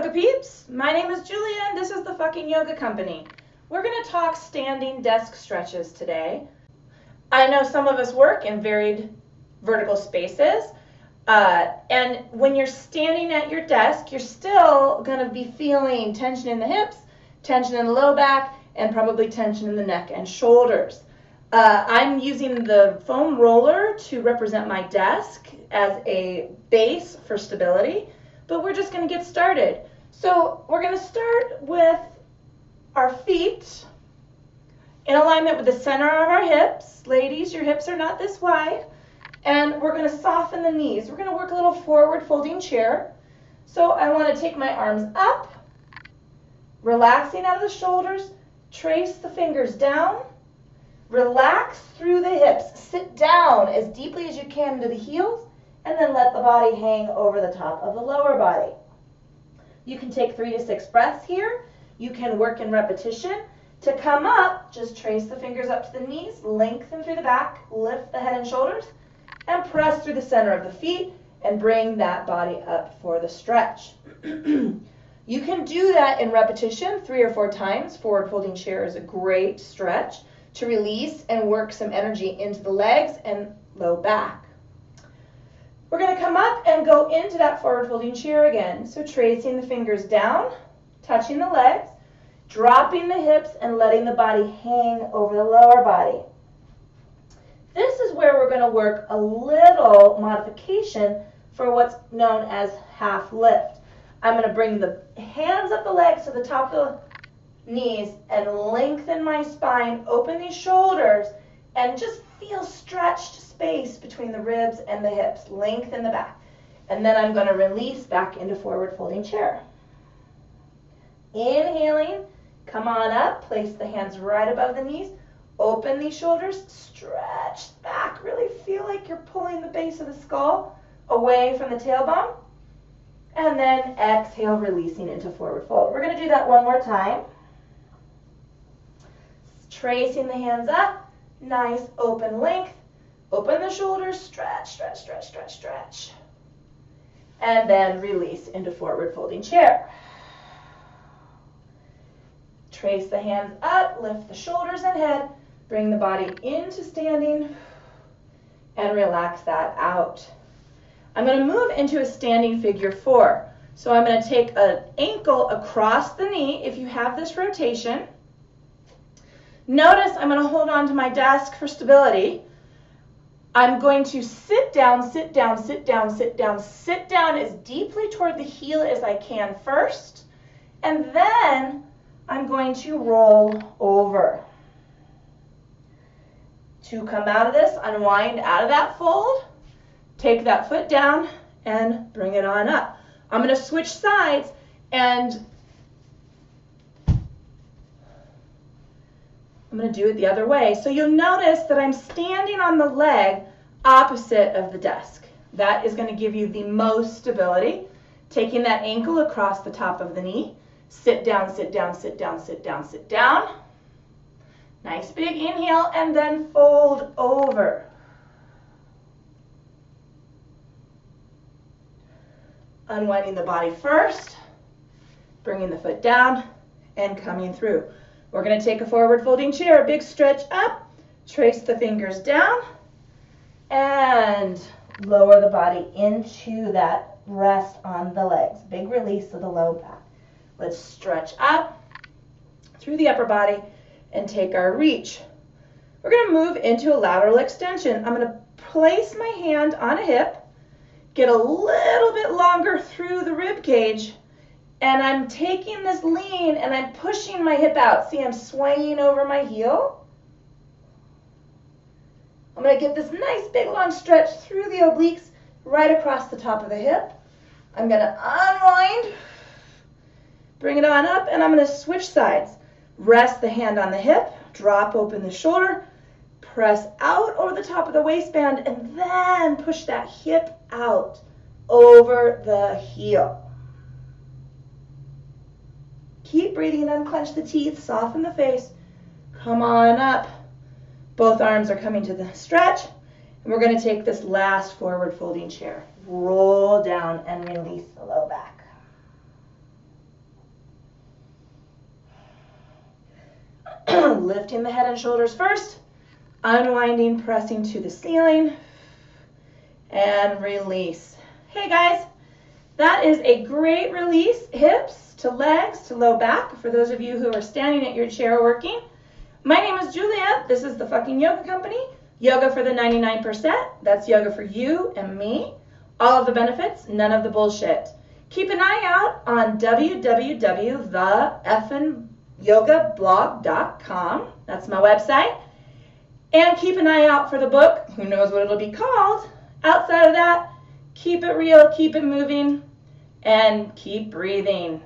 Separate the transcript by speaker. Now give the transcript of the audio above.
Speaker 1: yoga peeps, my name is Julia and this is the fucking yoga company. We're going to talk standing desk stretches today. I know some of us work in varied vertical spaces, and when you're standing at your desk, you're still going to be feeling tension in the hips, tension in the low back, and probably tension in the neck and shoulders. I'm using the foam roller to represent my desk as a base for stability, but we're just going to get started. So we're going to start with our feet in alignment with the center of our hips. Ladies, your hips are not this wide. And we're going to soften the knees. We're going to work a little forward folding chair. So I want to take my arms up, relaxing out of the shoulders, trace the fingers down, relax through the hips, sit down as deeply as you can into the heels, and then let the body hang over the top of the lower body. You can take 3 to 6 breaths here. You can work in repetition. To come up, just trace the fingers up to the knees, lengthen through the back, lift the head and shoulders, and press through the center of the feet and bring that body up for the stretch. You can do that in repetition 3 or 4 times. Forward folding chair is a great stretch to release and work some energy into the legs and low back. We're going to come up and go into that forward folding chair again. So tracing the fingers down, touching the legs, dropping the hips, and letting the body hang over the lower body. This is where we're going to work a little modification for what's known as half lift. I'm going to bring the hands up the legs to the top of the knees and lengthen my spine, open these shoulders, and just feel stretched space between the ribs and the hips. Lengthen the back. And then I'm going to release back into forward folding chair. Inhaling, come on up, place the hands right above the knees, open these shoulders, stretch back, really feel like you're pulling the base of the skull away from the tailbone, and then exhale, releasing into forward fold. We're going to do that one more time. Tracing the hands up, nice open length, open the shoulders, stretch, stretch, stretch, stretch, stretch, and then release into forward folding chair. Trace the hands up, lift the shoulders and head, bring the body into standing, and relax that out. I'm going to move into a standing figure 4. So I'm going to take an ankle across the knee if you have this rotation. Notice I'm going to hold on to my desk for stability. I'm going to sit down, sit down, sit down, sit down, sit down as deeply toward the heel as I can first, and then I'm going to roll over. To come out of this, unwind out of that fold, take that foot down and bring it on up. I'm going to switch sides and I'm going to do it the other way. So you'll notice that I'm standing on the leg opposite of the desk. That is going to give you the most stability. Taking that ankle across the top of the knee. Sit down, sit down, sit down, sit down, sit down. Nice big inhale and then fold over. Unwinding the body first, bringing the foot down and coming through. We're going to take a forward folding chair, a big stretch up, trace the fingers down, and lower the body into that rest on the legs. Big release of the low back. Let's stretch up through the upper body and take our reach. We're going to move into a lateral extension. I'm going to place my hand on a hip, get a little bit longer through the rib cage, and I'm taking this lean and I'm pushing my hip out. See, I'm swaying over my heel. I'm going to get this nice big long stretch through the obliques right across the top of the hip. I'm going to unwind, bring it on up, and I'm going to switch sides. Rest the hand on the hip, drop open the shoulder, press out over the top of the waistband, and then push that hip out over the heel. Keep breathing, unclench the teeth, soften the face. Come on up. Both arms are coming to the stretch. And we're going to take this last forward folding chair. Roll down and release the low back. in, lifting the head and shoulders first, unwinding, pressing to the ceiling, and release. Hey guys, that is a great release. Hips to legs to low back for those of you who are standing at your chair working. My name is Julia. This is the fucking yoga company. Yoga for the 99%. That's yoga for you and me. All of the benefits, none of the bullshit. Keep an eye out on www.theyoffinyogablog.com. That's my website. And keep an eye out for the book. Who knows what it'll be called? Outside of that, keep it real, keep it moving, and keep breathing.